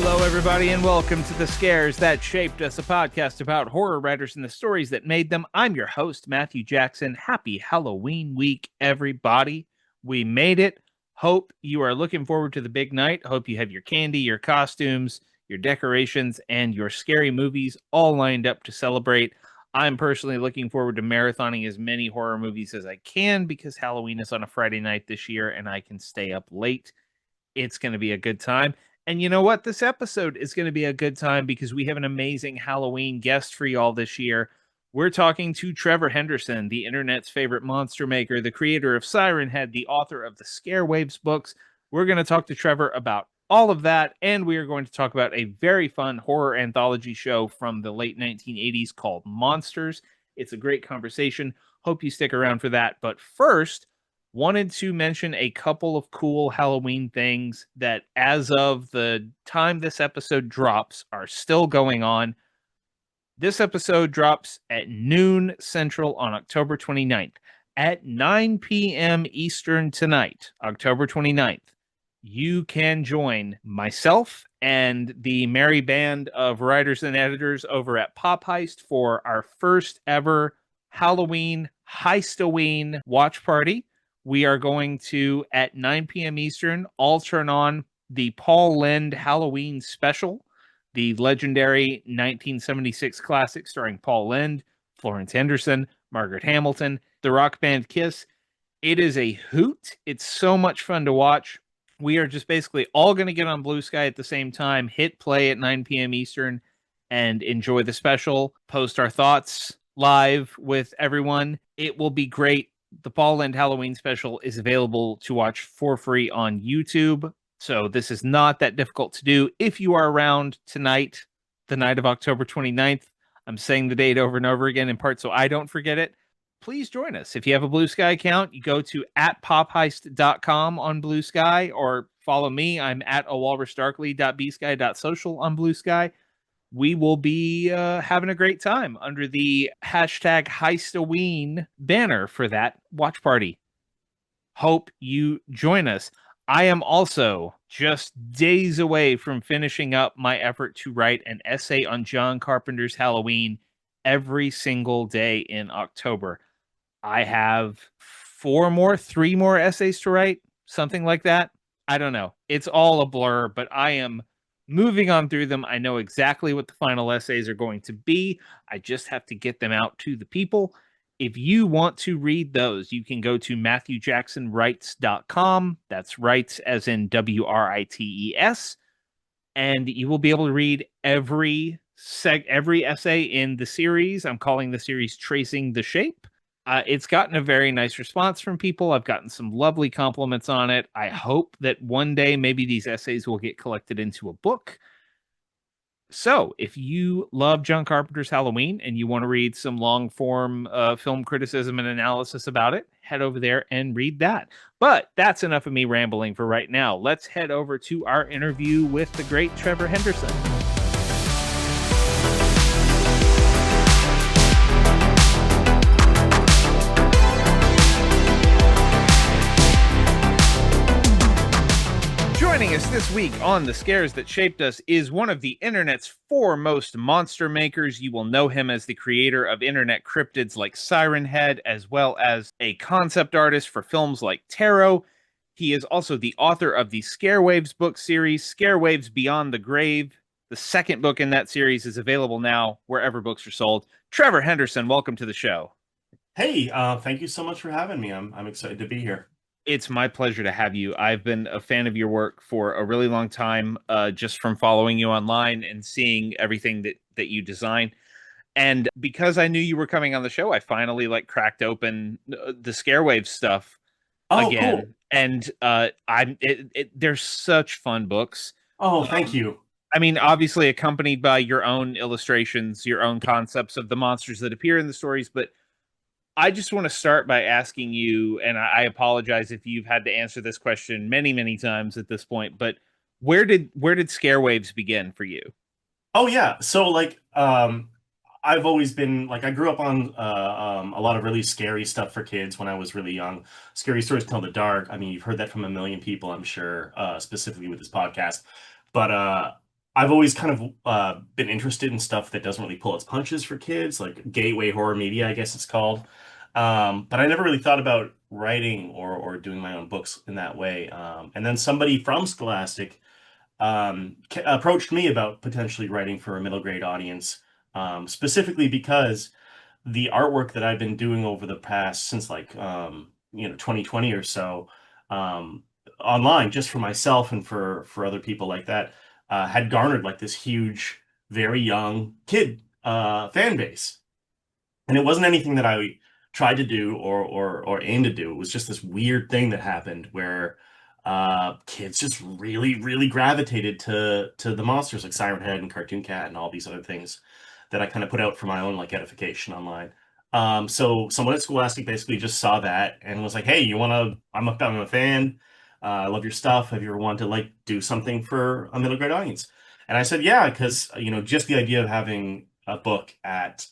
Hello, everybody, and welcome to The Scares That Shaped Us, a podcast about horror writers and the stories that made them. I'm your host, Matthew Jackson. Happy Halloween week, everybody. We made it. Hope you are looking forward to the big night. Hope you have your candy, your costumes, your decorations, and your scary movies all lined up to celebrate. I'm personally looking forward to marathoning as many horror movies as I can because Halloween is on a Friday night this year and I can stay up late. It's going to be a good time. And you know what? This episode is going to be a good time because we have an amazing Halloween guest for y'all this year. We're talking to Trevor Henderson, the internet's favorite monster maker, the creator of Siren Head, the author of the Scarewaves books. We're going to talk to Trevor about all of that, and we are going to talk about a very fun horror anthology show from the late 1980s called Monsters. It's a great conversation. Hope you stick around for that. But first, wanted to mention a couple of cool Halloween things that, as of the time this episode drops, are still going on. This episode drops at noon Central on October 29th. At 9 p.m. Eastern tonight, October 29th, you can join myself and the merry band of writers and editors over at Pop Heist for our first ever Halloween Heistoween watch party. We are going to, at 9 p.m. Eastern, all turn on the Paul Lynde Halloween special, the legendary 1976 classic starring Paul Lynde, Florence Henderson, Margaret Hamilton, the rock band Kiss. It is a hoot. It's so much fun to watch. We are just basically all going to get on Blue Sky at the same time, hit play at 9 p.m. Eastern, and enjoy the special, post our thoughts live with everyone. It will be great. The Paul Lynde Halloween special is available to watch for free on YouTube. So this is not that difficult to do. If you are around tonight, the night of October 29th, I'm saying the date over and over again in part so I don't forget it. Please join us. If you have a Blue Sky account, you go to @popheist.com on Blue Sky or follow me. I'm at awalrusdarkly.bsky.social on Blue Sky. We will be having a great time under the hashtag Heistoween banner for that watch party. Hope you join us. I am also just days away from finishing up my effort to write an essay on John Carpenter's Halloween every single day in October. I have three more essays to write, something like that. I don't know. It's all a blur, but I am moving on through them. I know exactly what the final essays are going to be. I just have to get them out to the people. If you want to read those, you can go to MatthewJacksonWrites.com. That's Writes as in WRITES. And you will be able to read every essay in the series. I'm calling the series Tracing the Shape. It's gotten a very nice response from people. I've gotten some lovely compliments on it. I hope that one day maybe these essays will get collected into a book. So if you love John Carpenter's Halloween and you want to read some long form film criticism and analysis about it, head over there and read that. But that's enough of me rambling for right now. Let's head over to our interview with the great Trevor Henderson. Joining us this week on The Scares That Shaped Us is one of the internet's foremost monster makers. You will know him as the creator of internet cryptids like Siren Head, as well as a concept artist for films like Tarot. He is also the author of the Scarewaves book series, Scarewaves Beyond the Grave. The second book in that series is available now wherever books are sold. Trevor Henderson, welcome to the show. Hey, thank you so much for having me. I'm excited to be here. It's my pleasure to have you. I've been a fan of your work for a really long time, just from following you online and seeing everything that you design. And because I knew you were coming on the show, I finally cracked open the Scarewaves stuff Oh, cool. again. And they're such fun books. Oh, thank you. I mean, obviously accompanied by your own illustrations, your own concepts of the monsters that appear in the stories, but I just want to start by asking you, and I apologize if you've had to answer this question many, many times at this point, but where did Scarewaves begin for you? Oh, yeah. So, I've always been I grew up on a lot of really scary stuff for kids when I was really young. Scary stories to tell in the dark. I mean, you've heard that from a million people, I'm sure, specifically with this podcast. But I've always kind of been interested in stuff that doesn't really pull its punches for kids, like gateway horror media, I guess it's called. But I never really thought about writing or doing my own books in that way. And then somebody from Scholastic approached me about potentially writing for a middle grade audience, specifically because the artwork that I've been doing over the past since like 2020 or so, um, online just for myself and for other people like that, had garnered like this huge, very young kid fan base. And it wasn't anything that I tried to do or aimed to do. It was just this weird thing that happened where kids just really gravitated to the monsters like Siren Head and Cartoon Cat and all these other things that I kind of put out for my own like edification online. So someone at Scholastic basically just saw that and was like, "Hey, you want to? I'm a fan. I love your stuff. Have you ever wanted to like do something for a middle grade audience?" And I said, "Yeah," because just the idea of having a book at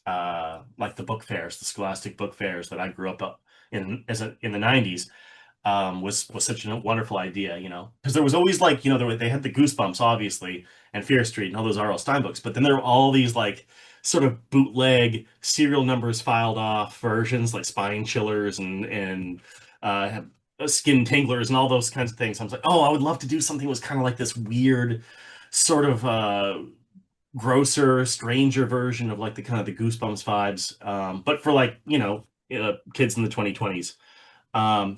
like the book fairs, the Scholastic book fairs that I grew up in the 90s, was such a wonderful idea, because there was always like, they had the Goosebumps, obviously, and Fear Street and all those R.L. Stein books, but then there were all these like sort of bootleg serial numbers filed off versions like Spine Chillers and uh, Skin Tinglers and all those kinds of things. I was like, oh, I would love to do something that was kind of like this weird sort of grosser, stranger version of like the kind of the Goosebumps vibes, but for like kids in the 2020s.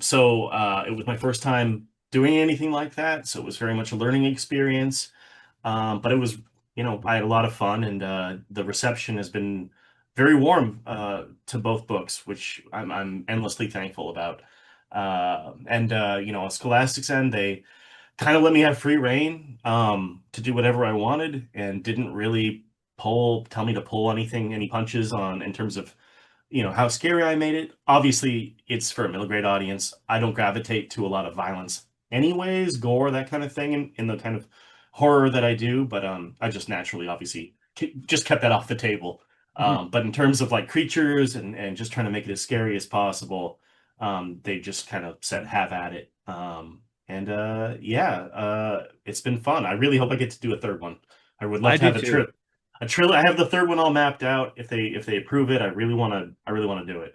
So it was my first time doing anything like that, so it was very much a learning experience. But it was, I had a lot of fun, and the reception has been very warm to both books, which I'm endlessly thankful about. And on Scholastic's end, they kind of let me have free reign to do whatever I wanted, and didn't really tell me to pull any punches on in terms of how scary I made it. Obviously, it's for a middle grade audience. I don't gravitate to a lot of violence anyways, gore, that kind of thing in the kind of horror that I do, but I just naturally obviously just kept that off the table. Mhm. But in terms of like creatures and just trying to make it as scary as possible, they just kind of said have at it. And yeah, it's been fun. I really hope I get to do a third one. I would love I to do have too. a trilogy. I have the third one all mapped out. If they approve it, I really want to do it.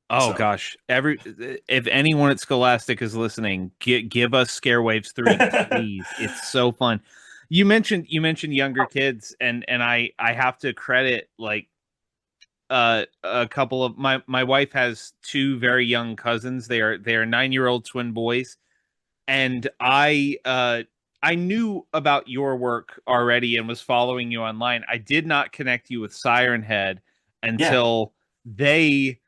Oh So gosh, if anyone at Scholastic is listening, give us Scarewaves 3, please. It's so fun. You mentioned younger kids, and I have to credit like a couple of my wife has two very young cousins. They are 9-year-old twin boys, and I knew about your work already and was following you online. I did not connect you with Siren Head yeah. until they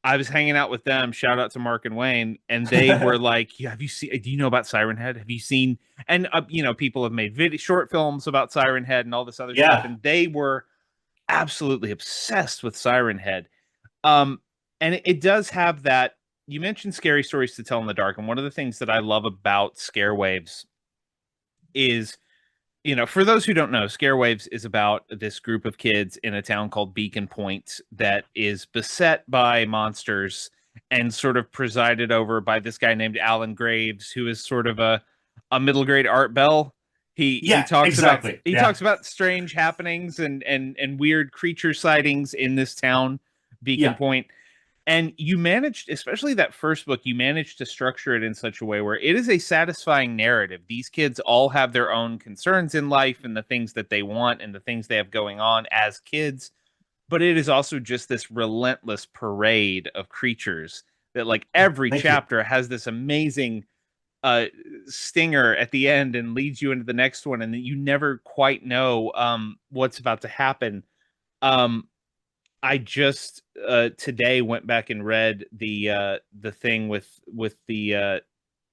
I was hanging out with them. Shout out to Mark and Wayne, and they were like, "Yeah, have you seen? Do you know about Siren Head? Have you seen?" And people have made short films about Siren Head and all this other stuff, Yeah. and they were absolutely obsessed with Siren Head. Um, and it does have that. You mentioned scary stories to tell in the dark, and one of the things that I love about Scarewaves is, for those who don't know, Scarewaves is about this group of kids in a town called Beacon Point that is beset by monsters and sort of presided over by this guy named Alan Graves, who is sort of a middle grade Art Bell. He Yeah, talks about exactly. he Yeah. talks about strange happenings and weird creature sightings in this town, Beacon Yeah. Point. And you managed, especially that first book, you managed to structure it in such a way where it is a satisfying narrative. These kids all have their own concerns in life and the things that they want and the things they have going on as kids. But it is also just this relentless parade of creatures that, like, every Thank you. chapter has this amazing uh stinger at the end and leads you into the next one, and that you never quite know what's about to happen. um I just today went back and read the thing with the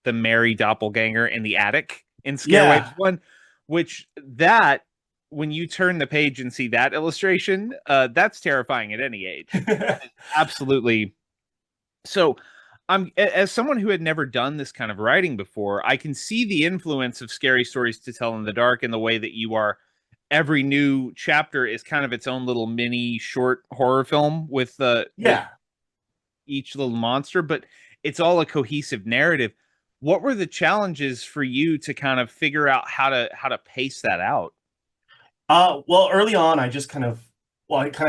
Mary doppelganger in the attic in Scarewaves Yeah. 1, which that when you turn the page and see that illustration, that's terrifying at any age. Absolutely. So as someone who had never done this kind of writing before, I can see the influence of scary stories to tell in the dark in the way that you are. Every new chapter is kind of its own little mini short horror film with Yeah. each little monster, but it's all a cohesive narrative. What were the challenges for you to kind of figure out how to pace that out? Well, early on, I kind of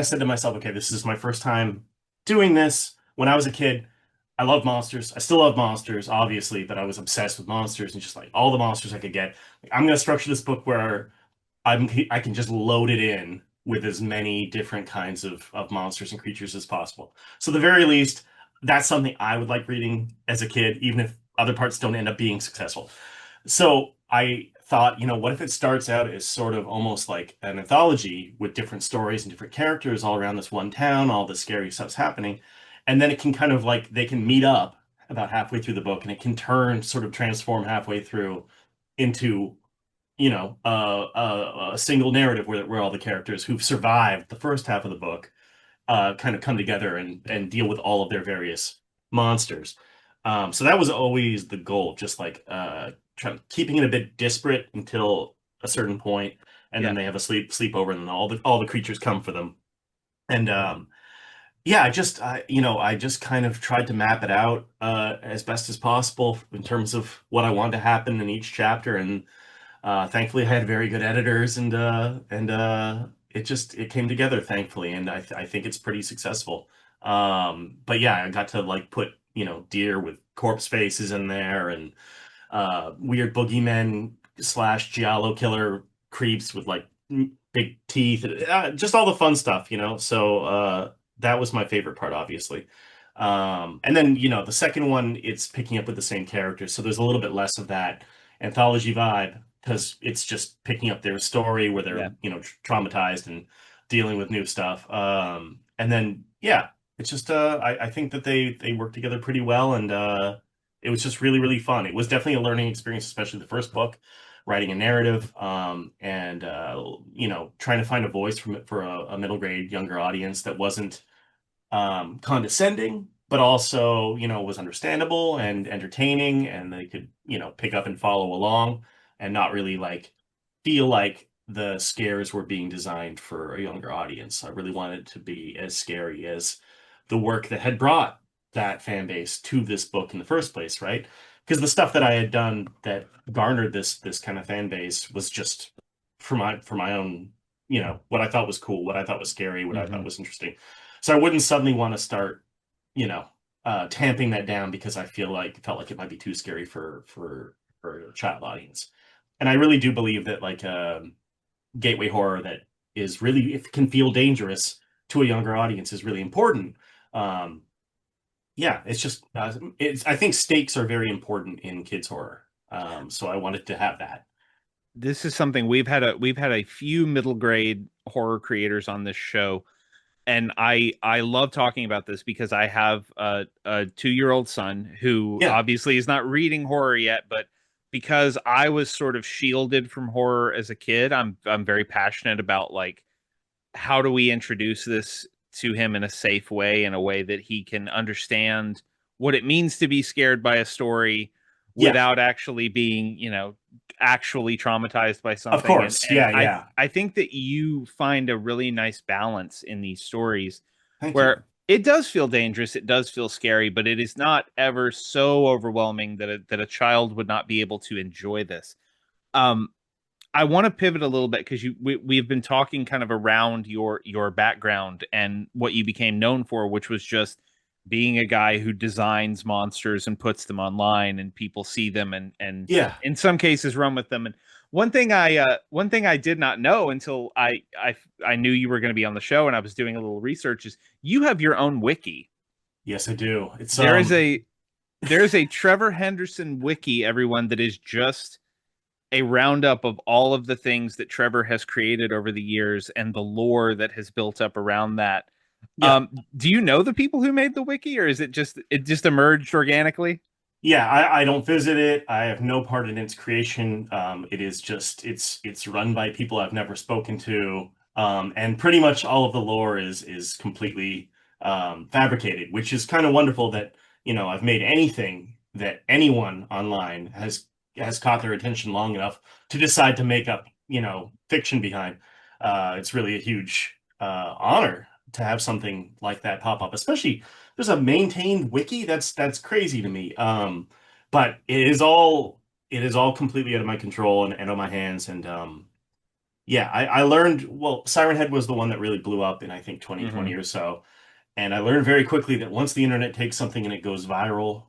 said to myself, okay, this is my first time doing this. When I was a kid, I loved monsters. I still love monsters, obviously, but I was obsessed with monsters and just like all the monsters I could get. Like, I'm going to structure this book where I can just load it in with as many different kinds of monsters and creatures as possible. So, at the very least, that's something I would like reading as a kid, even if other parts don't end up being successful. So I thought, what if it starts out as sort of almost like an anthology with different stories and different characters all around this one town, all the scary stuff's happening. And then it can kind of like they can meet up about halfway through the book and it can sort of transform halfway through into, a single narrative where all the characters who've survived the first half of the book kind of come together and deal with all of their various monsters. So that was always the goal, just like keeping it a bit disparate until a certain point, and then Yeah, they have a sleepover, and then all the creatures come for them. And yeah, I just kind of tried to map it out as best as possible in terms of what I wanted to happen in each chapter, and thankfully, I had very good editors, and it came together, thankfully, and I think it's pretty successful. But yeah, I got to like put deer with corpse faces in there, and weird boogeymen slash giallo killer creeps with like big teeth, just all the fun stuff, So that was my favorite part, obviously. And then the second one, it's picking up with the same characters, so there's a little bit less of that anthology vibe because it's just picking up their story where they're yeah. traumatized and dealing with new stuff. And then yeah, it's just I think that they work together pretty well, and it was just really really fun. It was definitely a learning experience, especially the first book, writing a narrative, and trying to find a voice for a middle grade younger audience that wasn't condescending, but also, was understandable and entertaining, and they could, pick up and follow along and not really like feel like the scares were being designed for a younger audience. I really wanted it to be as scary as the work that had brought that fan base to this book in the first place, right? Because the stuff that I had done that garnered this kind of fan base was just for my own, what I thought was cool, what I thought was scary, what I thought Hmm. was interesting. So I wouldn't suddenly want to start, you know, tamping that down because I felt like it might be too scary for a child audience. And I really do believe that like gateway horror that is really it can feel dangerous to a younger audience is really important. Um, yeah, it's just it's I think stakes are very important in kids horror. So I wanted to have that. This is something we've had a few middle grade horror creators on this show, and I love talking about this because I have a 2 year old son who Yeah, obviously is not reading horror yet, but because I was sort of shielded from horror as a kid, I'm very passionate about like how do we introduce this to him in a safe way, in a way that he can understand what it means to be scared by a story yeah, without actually being, actually traumatized by of something. and course. and Yeah, I yeah. I think that you find a really nice balance in these stories Thank where you. it does feel dangerous, it does feel scary, but it is not ever so overwhelming that that a child would not be able to enjoy this. Um, I want to pivot a little bit because we've been talking kind of around your background and what you became known for, which was just being a guy who designs monsters and puts them online, and people see them and Yeah. in some cases run with them. And one thing I did not know until I knew you were going to be on the show and I was doing a little research is you have your own wiki. Yes, I do. It's There is a there is a Trevor Henderson wiki, everyone, that is just a roundup of all of the things that Trevor has created over the years and the lore that has built up around that. yeah. Do you know the people who made the wiki, or is it just emerged organically? Yeah, I don't visit it. I have no part in its creation. It is just it's run by people I've never spoken to, and pretty much all of the lore is completely fabricated, which is kind of wonderful that I've made anything that anyone online has caught their attention long enough to decide to make up fiction behind. It's really a huge honor to have something like that pop up, especially there's a maintained wiki. That's crazy to me. But it is all completely out of my control and out of my hands. And Yeah, I learned, well, Siren Head was the one that really blew up in I think Hmm. 2020 or so. And I learned very quickly that once the internet takes something and it goes viral,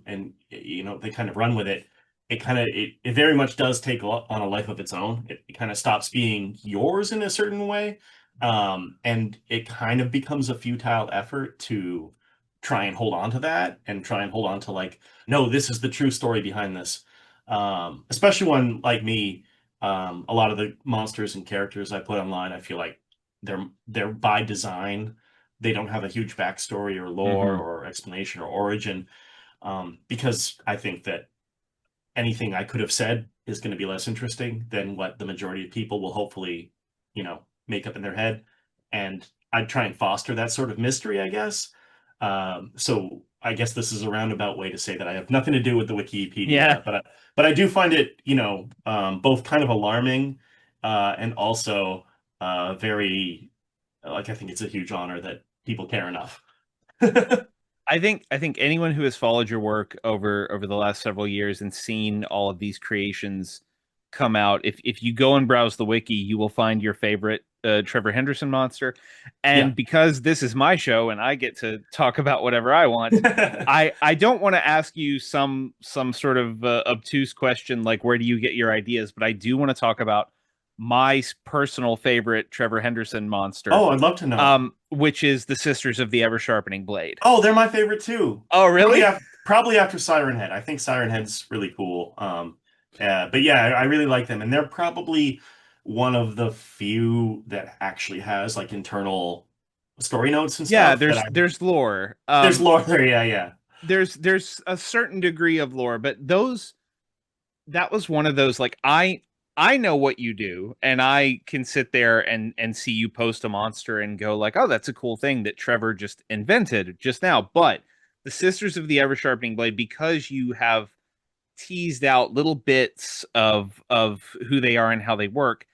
and they kind of run with it, it very much does take on a life of its own. It kind of stops being yours in a certain way, and it kind of becomes a futile effort to try and hold on to that and try and hold on to like, no, this is the true story behind this. Especially when, like me, a lot of the monsters and characters I put online, I feel like they're by design. They don't have a huge backstory or lore Hmm. or explanation or origin, because I think that anything I could have said is going to be less interesting than what the majority of people will hopefully, make up in their head. And I'd try and foster that sort of mystery, I guess. So I guess this is a roundabout way to say that I have nothing to do with the Yeah. Wikipedia, but I do find it, both kind of alarming, and also very, like, I think it's a huge honor that people care enough. I think anyone who has followed your work over the last several years and seen all of these creations come out, if you go and browse the wiki, you will find your favorite Trevor Henderson monster. Yeah. And because this is my show and I get to talk about whatever I want, I don't want to ask you some sort of obtuse question like where do you get your ideas, but I do want to talk about my personal favorite Trevor Henderson monster, Oh, I'd love to know. which is the Sisters of the Ever Sharpening Blade. Oh, they're my favorite too. Oh, really? Probably after Siren Head. I think Siren Head's really cool. But yeah, I really like them, and they're probably one of the few that actually has like internal story notes and Yeah, stuff that I. there's lore. There's lore there, yeah, yeah. There's a certain degree of lore, but those that was one of those like I know what you do, and I can sit there and see you post a monster and go like, oh, that's a cool thing that Trevor just invented just now. But the Sisters of the Ever Sharpening Blade, because you have teased out little bits of who they are and how they work,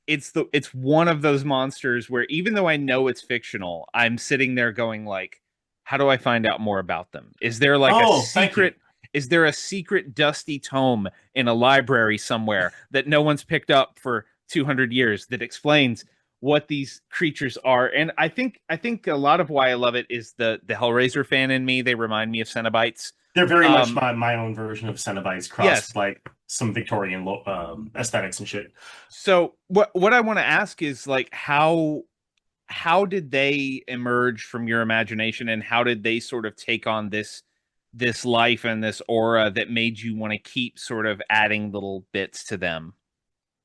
it's one of those monsters where even though I know it's fictional, I'm sitting there going like, how do I find out more about them? Is there like a Oh, thank you. secret is there a secret dusty tome in a library somewhere that no one's picked up for 200 years that explains what these creatures are? And I think a lot of why I love it is the Hellraiser fan in me. They remind me of Cenobites. They're very much Um, my own version of Cenobites crossed yes. with like some Victorian aesthetics and shit. So what I want to ask is like how did they emerge from your imagination, and how did they sort of take on this life and this aura that made you want to keep sort of adding little bits to them?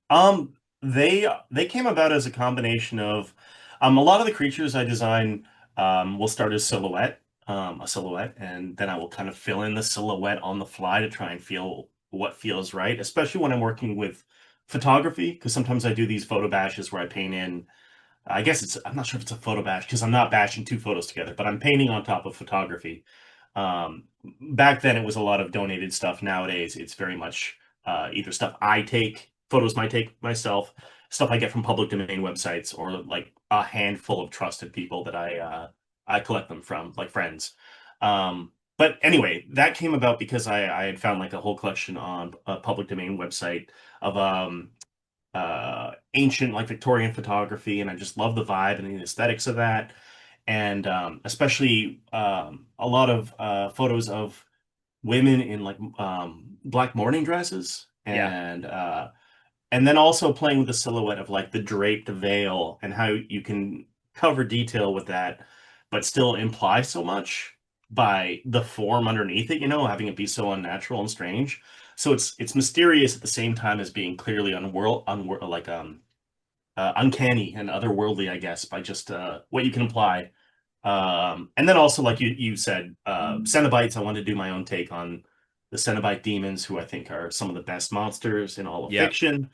Um, they came about as a combination of, a lot of the creatures I design will start as a silhouette, and then I will kind of fill in the silhouette on the fly to try and feel what feels right, especially when I'm working with photography, because sometimes I do these photo bashes where I paint in. I guess I'm not sure if it's a photo bash because I'm not bashing two photos together, but I'm painting on top of photography. Um, Back then it was a lot of donated stuff. Nowadays it's very much either stuff I take, photos I take myself, stuff I get from public domain websites, or like a handful of trusted people that I collect them from, like friends. But anyway, that came about because I had found like a whole collection on a public domain website of ancient like Victorian photography, and I just love the vibe and the aesthetics of that, and especially a lot of photos of women in like black mourning dresses, Yeah. and then also playing with the silhouette of like the draped veil and how you can cover detail with that, but still imply so much by the form underneath it, having it be so unnatural and strange. So it's mysterious at the same time as being clearly like uncanny and otherworldly, I guess, by just what you can imply. And then also, like you said, Cenobites. I wanted to do my own take on the Cenobite demons, who I think are some of the best monsters in all of Yeah. fiction.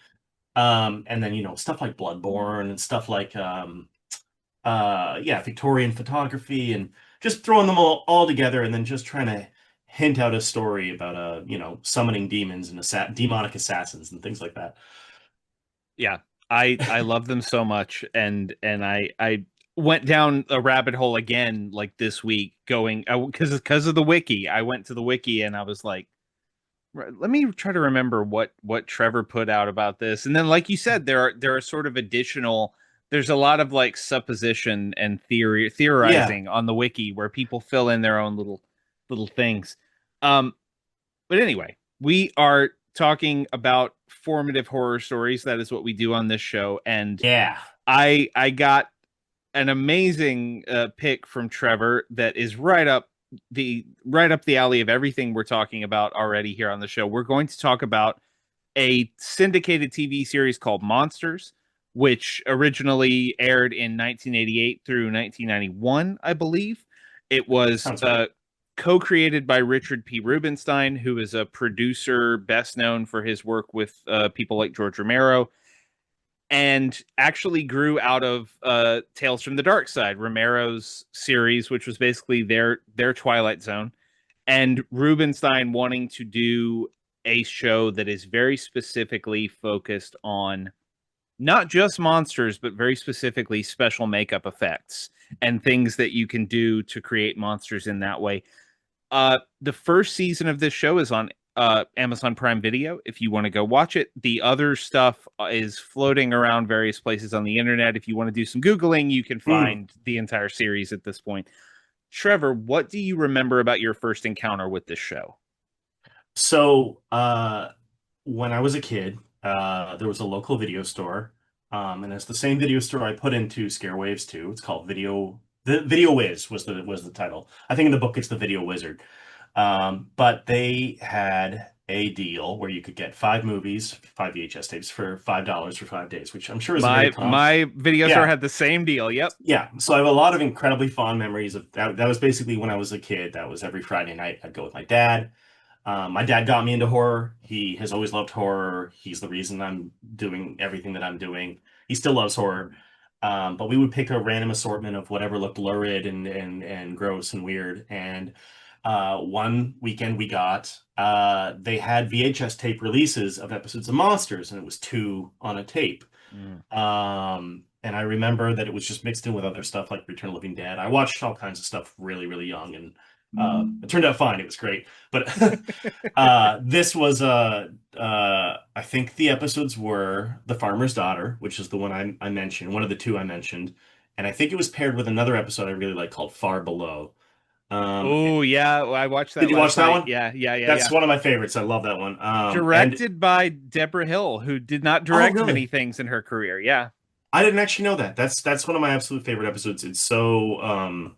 And then stuff like Bloodborne and stuff like yeah, Victorian photography, and just throwing them all together, and then just trying to hint out a story about summoning demons and demonic assassins and things like that. Yeah. I love them so much, and I went down a rabbit hole again like this week going because of the wiki. I went to the wiki and I was like Let me try to remember what Trevor put out about this. And then, like you said, there are sort of additional. There's a lot of like supposition and Yeah. theorizing on the wiki where people fill in their own little things. Um, but anyway, we are talking about formative horror stories. That is what we do on this show, and Yeah. I got an amazing pick from Trevor that is right up the alley of everything we're talking about already here on the show. We're going to talk about a syndicated TV series called Monsters, which originally aired in 1988 through 1991, I believe. It was Sounds right. co-created by Richard P. Rubinstein, who is a producer best known for his work with people like George Romero, and actually grew out of Tales from the Dark Side, Romero's series, which was basically their Twilight Zone, and Rubinstein wanting to do a show that is very specifically focused on not just monsters, but very specifically special makeup effects and things that you can do to create monsters in that way. The first season of this show is on Amazon Prime Video if you want to go watch it. The other stuff is floating around various places on the internet. If you want to do some Googling, you can Mm. find the entire series at this point. Trevor, what do you remember about your first encounter with this show? So, when I was a kid, there was a local video store, and it's the same video store I put into Scarewaves too. It's called the Video Wiz was the title. I think in the book it's the Video Wizard. But they had a deal where you could get 5 movies, 5 VHS tapes for $5 for 5 days, which I'm sure is very common. My video store Yeah, had the same deal. Yep. yeah. So I have a lot of incredibly fond memories of that. That was basically when I was a kid. That was every Friday night. I'd go with my dad. My dad got me into horror. He has always loved horror. He's the reason I'm doing everything that I'm doing. He still loves horror. But we would pick a random assortment of whatever looked lurid and gross and weird. And one weekend we got they had VHS tape releases of episodes of Monsters, and it was 2 on a tape. Mm. And I remember that it was just mixed in with other stuff like Return of the Living Dead. I watched all kinds of stuff really, really young, and it turned out fine. It was great. But this was I think the episodes were The Farmer's Daughter, which is the one I mentioned, one of the 2 I mentioned. And I think it was paired with another episode I really like called Far Below. Um, Oh yeah, well, I watched did that you watch last that night. one? Yeah, yeah, yeah, That's yeah. one of my favorites. I love that one. And Directed by Deborah Hill, who did not oh, direct many really? things in her career. Yeah, I didn't actually know that. That's one of my absolute favorite episodes. It's so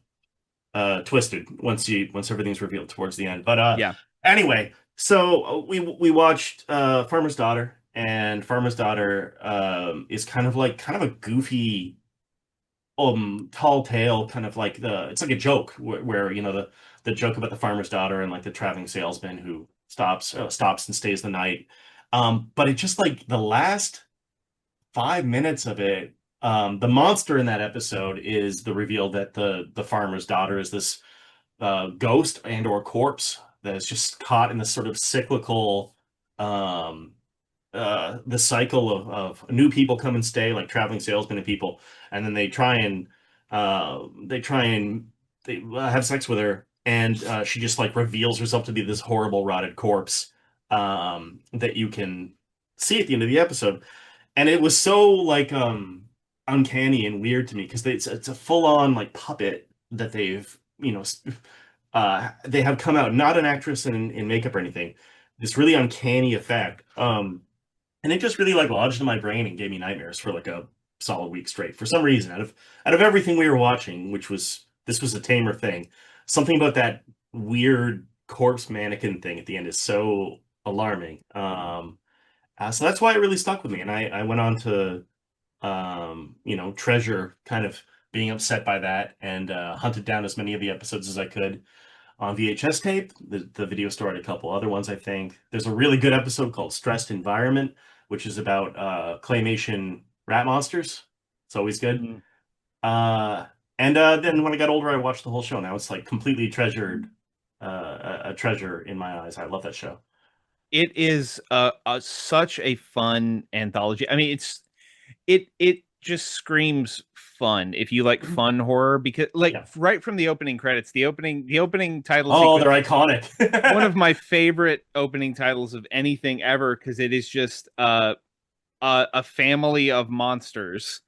twisted once everything's revealed towards the end. But yeah. anyway, so we watched Farmer's Daughter, and Farmer's Daughter is kind of a goofy tall tale, kind of like the it's like a joke where you know the joke about the farmer's daughter and like the traveling salesman who stops and stays the night. But it just like the last 5 minutes of it, the monster in that episode is the reveal that the farmer's daughter is this ghost and or corpse that is just caught in this sort of cyclical um the cycle of new people come and stay, like traveling salesmen and people, and then they try and they have sex with her, and she just like reveals herself to be this horrible rotted corpse that you can see at the end of the episode. And it was so like uncanny and weird to me because it's a full-on like puppet that they've they have come out, not an actress in makeup or anything, this really uncanny effect. And it just really like lodged in my brain and gave me nightmares for like a solid week straight. For some reason, out of everything we were watching, which was this was a tamer thing, something about that weird corpse mannequin thing at the end is so alarming. So that's why it really stuck with me, and I went on to treasure kind of being upset by that and hunted down as many of the episodes as I could on VHS tape. The video store had a couple other ones, I think. There's a really good episode called Stressed Environment, which is about claymation rat monsters. It's always good. Mm. And then when I got older, I watched the whole show. Now it's like completely treasured, a treasure in my eyes. I love that show. It is such a fun anthology. I mean, it just screams fun if you like fun horror, because like Yeah. right from the opening credits, the opening title Oh, they're sequence, iconic. one of my favorite opening titles of anything ever, because it is just a family of monsters,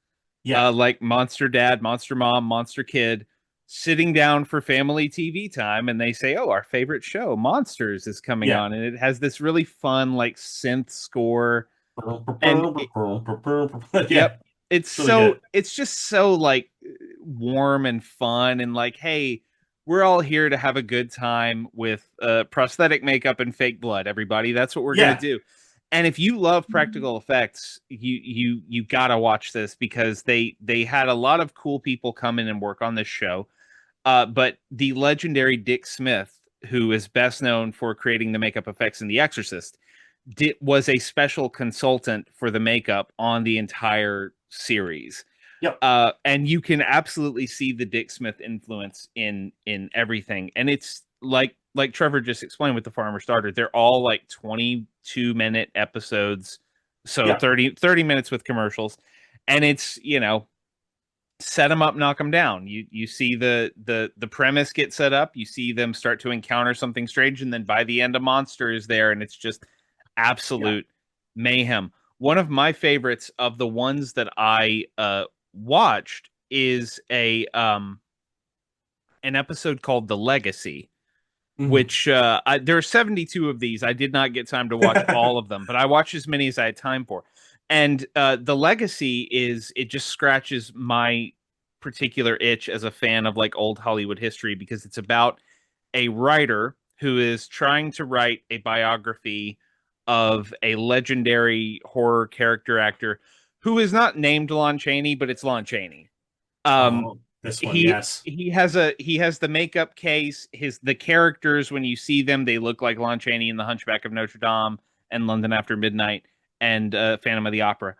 Yeah. like monster dad, monster mom, monster kid, sitting down for family TV time, and they say, "Oh, our favorite show, Monsters, is coming Yeah. on," and it has this really fun like synth score, and Yeah. yep. It's It's really so good. it's just so like warm and fun and like, hey, we're all here to have a good time with prosthetic makeup and fake blood, everybody. That's what we're gonna Yeah. do. And if you love practical effects, you gotta watch this, because they had a lot of cool people come in and work on this show. But the legendary Dick Smith, who is best known for creating the makeup effects in The Exorcist, was a special consultant for the makeup on the entire series. Yep. And you can absolutely see the Dick Smith influence in everything. And it's like Trevor just explained with the Farmer's Daughter, they're all like 22-minute episodes, so Yeah. 30 minutes with commercials. And it's, set them up, knock them down. You see the premise get set up, you see them start to encounter something strange, and then by the end a monster is there, and it's just Yeah. absolute mayhem. One of my favorites of the ones that I watched is a an episode called The Legacy, Mhm. which there are 72 of these. I did not get time to watch all of them, but I watched as many as I had time for. And The Legacy is, it just scratches my particular itch as a fan of like old Hollywood history, because it's about a writer who is trying to write a biography of a legendary horror character actor who is not named Lon Chaney, but it's Lon Chaney. Um, Oh, this one, he yes. he has the makeup case. The characters, when you see them, they look like Lon Chaney in The Hunchback of Notre Dame and London After Midnight and Phantom of the Opera.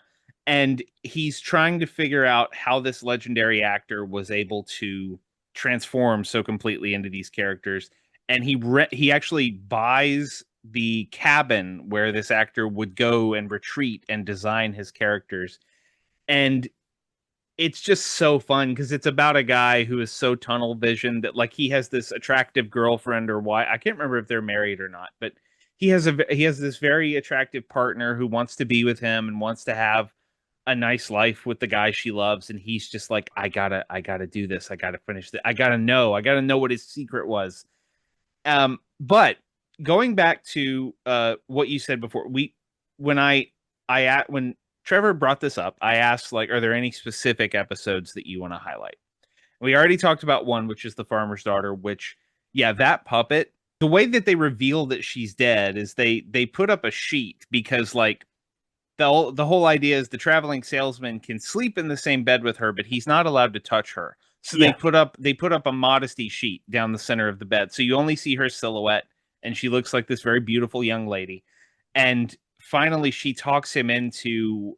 And he's trying to figure out how this legendary actor was able to transform so completely into these characters. And he actually buys the cabin where this actor would go and retreat and design his characters. And it's just so fun because it's about a guy who is so tunnel vision that like he has this attractive girlfriend or wife. I can't remember if they're married or not, but he has this very attractive partner who wants to be with him and wants to have a nice life with the guy she loves, and he's just like, I gotta do this. I gotta finish this. I gotta know what his secret was. But going back to what you said before, when when Trevor brought this up, I asked like, are there any specific episodes that you want to highlight? We already talked about one, which is The Farmer's Daughter, which, yeah, that puppet, the way that they reveal that she's dead is they put up a sheet, because like the whole idea is the traveling salesman can sleep in the same bed with her, but he's not allowed to touch her. So Yeah. they put up a modesty sheet down the center of the bed, so you only see her silhouette, and she looks like this very beautiful young lady. And finally, she talks him into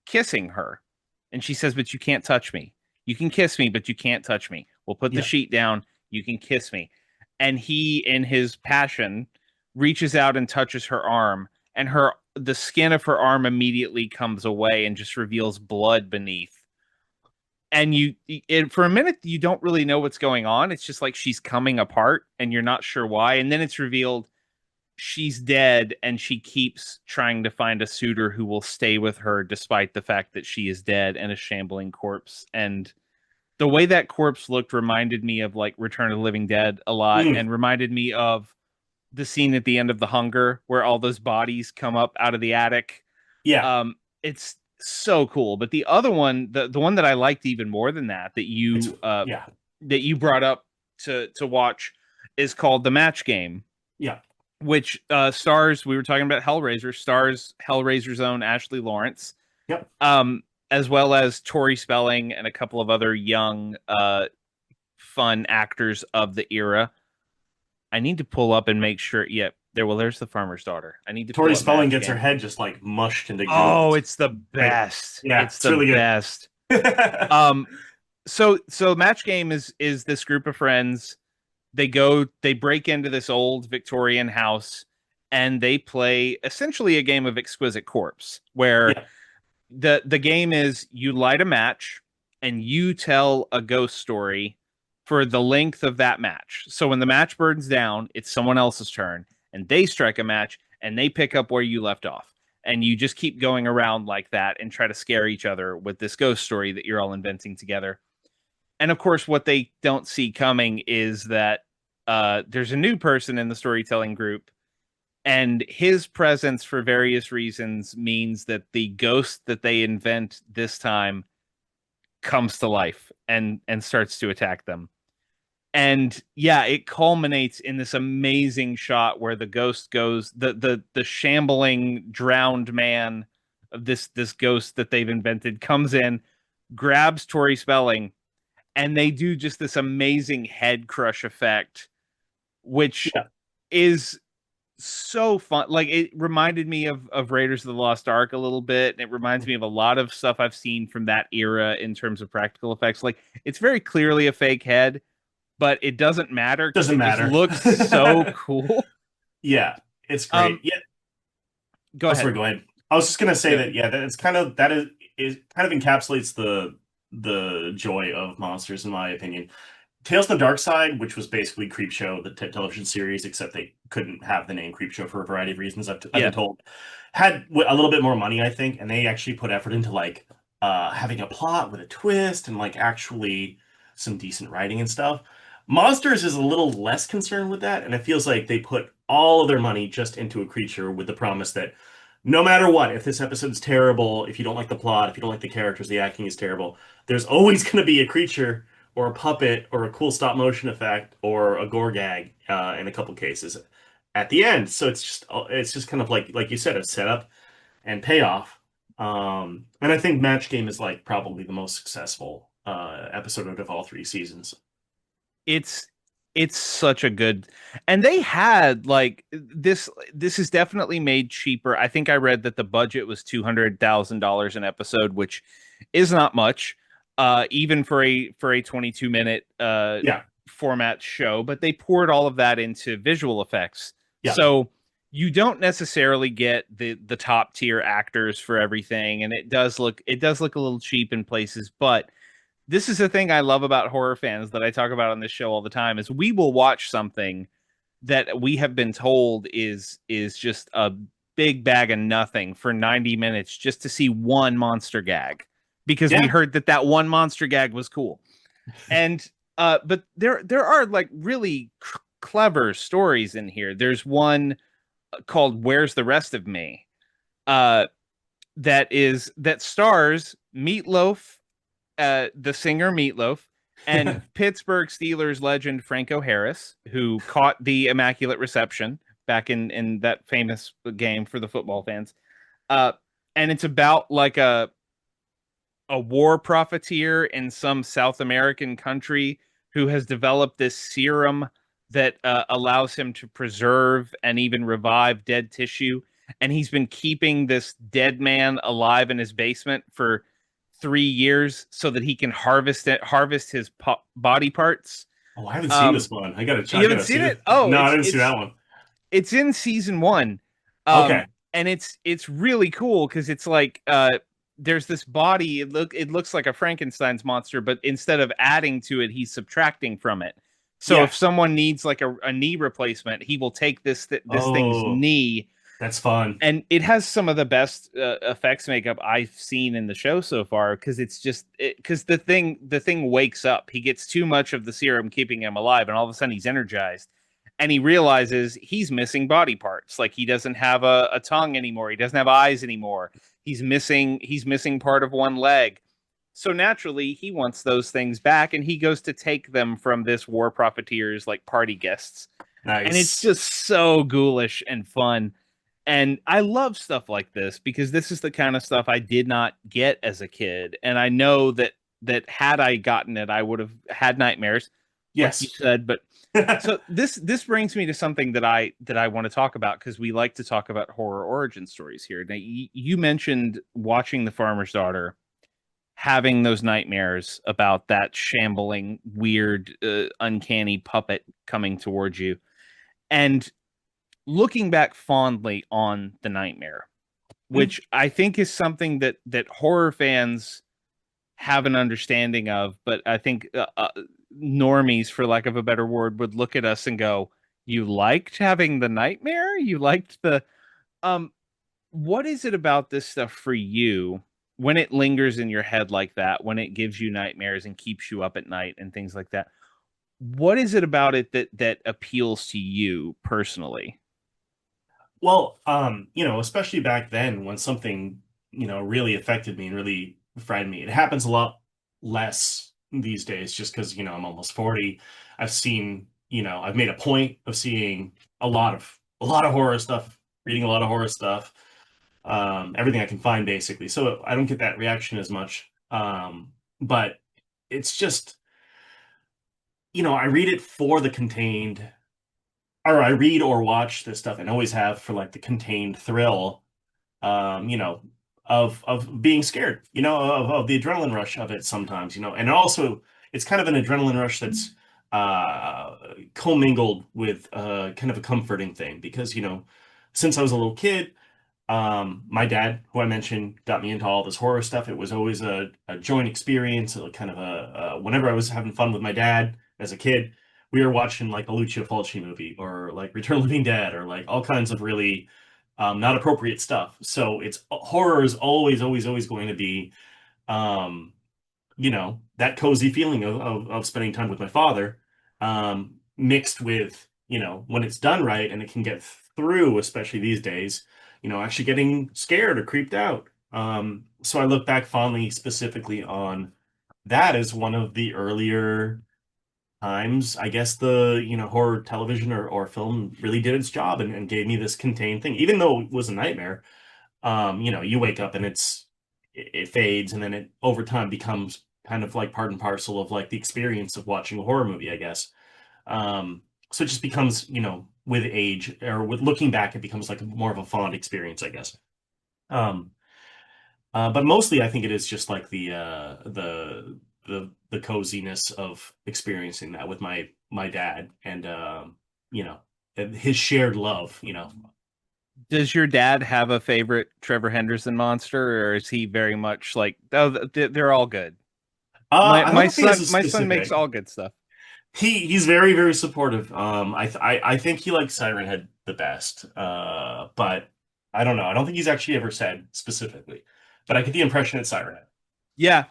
kissing her, and she says, "But you can't touch me. You can kiss me, but you can't touch me. We'll put the Yeah. sheet down. You can kiss me." And he, in his passion, reaches out and touches her arm, and the skin of her arm immediately comes away and just reveals blood beneath. And for a minute you don't really know what's going on. It's just like she's coming apart and you're not sure why, and then it's revealed she's dead, and she keeps trying to find a suitor who will stay with her despite the fact that she is dead and a shambling corpse. And the way that corpse looked reminded me of like Return of the Living Dead a lot, Mm. and reminded me of the scene at the end of The Hunger where all those bodies come up out of the attic. Yeah. It's so cool. But the other one, the one that I liked even more than that, It's yeah. that you brought up to watch, is called The Match Game, Yeah. which stars, we were talking about Hellraiser, stars Hellraiser's own Ashley Lawrence, Yep. as well as Tori Spelling and a couple of other young fun actors of the era. I need to pull up and make sure. Yep, there's The Farmer's Daughter. I need to Tori pull up Spelling Match gets her Game. head just like mushed into goo. Oh, It's it's the great. best. Yeah, It's it's the really good. best. Um, so Match Game is this group of friends. They break into this old Victorian house, and they play essentially a game of Exquisite Corpse, where Yeah. The game is you light a match and you tell a ghost story for the length of that match. So when the match burns down, it's someone else's turn and they strike a match and they pick up where you left off. And you just keep going around like that and try to scare each other with this ghost story that you're all inventing together. And of course, what they don't see coming is that there's a new person in the storytelling group, and his presence for various reasons means that the ghost that they invent this time comes to life and starts to attack them. And yeah, it culminates in this amazing shot where the ghost goes, the shambling drowned man of this ghost that they've invented comes in, grabs Tori Spelling, and they do just this amazing head crush effect, which Yeah. is so fun. Like, it reminded me of Raiders of the Lost Ark a little bit, and it reminds me of a lot of stuff I've seen from that era in terms of practical effects. Like, it's very clearly a fake head, but it doesn't matter because Doesn't it just matter. looks so cool. Yeah, it's great. Um, Yeah. go Oh, ahead. sorry, go ahead. I was just gonna say Yeah, that, yeah, that it's kind of that is kind of encapsulates the joy of monsters, in my opinion. Tales from the Dark Side, which was basically Creepshow, the television series, except they couldn't have the name Creepshow for a variety of reasons. I've yeah. been told, had a little bit more money, I think, and they actually put effort into like having a plot with a twist and like actually some decent writing and stuff. Monsters is a little less concerned with that, and it feels like they put all of their money just into a creature with the promise that no matter what, if this episode's terrible, if you don't like the plot, if you don't like the characters, the acting is terrible, there's always going to be a creature or a puppet or a cool stop motion effect or a gore gag in a couple cases at the end. So it's just kind of like you said, a setup and payoff. And I think Match Game is like probably the most successful episode of all three seasons. it's it's such a good, and they had like this is definitely made cheaper. I think I read that the budget was $200,000 an episode, which is not much, even for a 22-minute Yeah, format show, but they poured all of that into visual effects. yeah, So you don't necessarily get the top tier actors for everything, and it does look a little cheap in places, but this is the thing I love about horror fans that I talk about on this show all the time is we will watch something that we have been told is just a big bag of nothing for 90 minutes just to see one monster gag because we yeah. heard that one monster gag was cool. And but there are like really clever stories in here. There's one called Where's the Rest of Me? Uh that stars Meatloaf, the singer Meatloaf, and Pittsburgh Steelers legend Franco Harris, who caught the Immaculate Reception back in that famous game for the football fans. Uh, and it's about like a war profiteer in some South American country who has developed this serum that allows him to preserve and even revive dead tissue. And he's been keeping this dead man alive in his basement for 3 years so that he can harvest his body parts. Oh, I haven't seen Um, this one. you I haven't gotta seen see it? it. Oh, No, I didn't see that one. it's in season one. Okay. And it's really cool because it's like there's this body. It looks like a Frankenstein's monster, but instead of adding to it, he's subtracting from it. So Yeah. if someone needs like a knee replacement, he will take this thing's Oh, knee, that's fun. and it has some of the best effects makeup I've seen in the show so far because it's just because the thing wakes up. He gets too much of the serum keeping him alive, and all of a sudden he's energized, and he realizes he's missing body parts. Like he doesn't have a tongue anymore. He doesn't have eyes anymore. He's missing part of one leg. So naturally, he wants those things back, and he goes to take them from this war profiteer's like party guests, and it's Nice. just so ghoulish and fun. And I love stuff like this because this is the kind of stuff I did not get as a kid. And I know that had I gotten it, I would have had nightmares, like you Yes. said. But so this brings me to something that I want to talk about because we like to talk about horror origin stories here. Now, you mentioned watching The Farmer's Daughter, having those nightmares about that shambling, weird, uncanny puppet coming towards you, and looking back fondly on the nightmare, Mm. which I think is something that horror fans have an understanding of, but I think normies, for lack of a better word, would look at us and go, "You liked having the nightmare? You liked the um." What is it about this stuff for you when it lingers in your head like that, when it gives you nightmares and keeps you up at night and things like that? What is it about it that appeals to you personally? Well, especially back then when something, really affected me and really frightened me. It happens a lot less these days just because, I'm almost 40. I've made a point of seeing a lot of horror stuff, reading a lot of horror stuff, everything I can find basically. So I don't get that reaction as much. But it's just, I read it for the contained, or I read or watch this stuff and always have for like the contained thrill, um, you know, of being scared, of the adrenaline rush of it sometimes, and also it's kind of an adrenaline rush that's commingled with kind of a comforting thing because, since I was a little kid, my dad, who I mentioned, got me into all this horror stuff. It was always a joint experience, kind of whenever I was having fun with my dad as a kid, we were watching like a Lucio Fulci movie or like Return of the Living Dead or like all kinds of really not appropriate stuff. So it's horror is always, always, always going to be, um, that cozy feeling of spending time with my father, mixed with, when it's done right and it can get through, especially these days, actually getting scared or creeped out. So I look back fondly specifically on that as one of the earlier times, I guess horror television or film really did its job and gave me this contained thing, even though it was a nightmare. You wake up and it fades and then it over time becomes kind of like part and parcel of like the experience of watching a horror movie, I guess. So it just becomes, with age or with looking back, it becomes like more of a fond experience, I guess. Um, but mostly I think it is just like the coziness of experiencing that with my dad and you know, his shared love, Does your dad have a favorite Trevor Henderson monster, or is he very much like, oh, they're all good? My I don't my know if he has son a my son makes specific. all good stuff. He's very, very supportive. I think he likes Siren Head the best. But I don't know. I don't think he's actually ever said specifically, but I get the impression it's Siren Head. Yeah,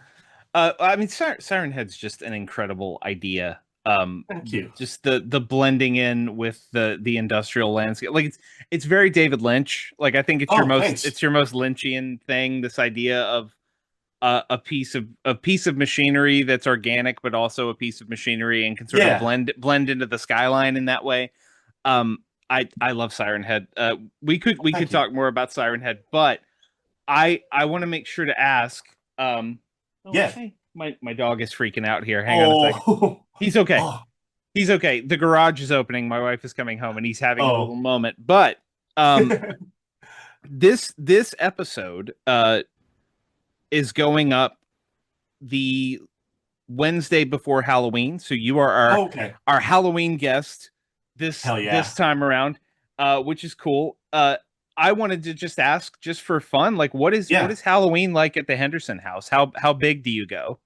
I mean, Siren Head's just an incredible idea. Thank you. Just the blending in with the industrial landscape, like it's very David Lynch. Like I think Oh, thanks. it's your most Lynchian thing. This idea of a piece of machinery that's organic, but also a piece of machinery and can sort of Yeah. blend into the skyline in that way. I love Siren Head. We could Thank you. talk more about Siren Head, but I want to make sure to ask. Oh, Yeah. hey, my dog is freaking out here. Hang on a second. Oh. He's okay. Oh. He's okay. The garage is opening. My wife is coming home, and he's having a little Oh. moment. But um, this episode is going up the Wednesday before Halloween. So you are Okay. our Halloween guest Hell this yeah. time around, which is cool. I wanted to just ask, just for fun, like what Yeah. is Halloween like at the Henderson house? How big do you go?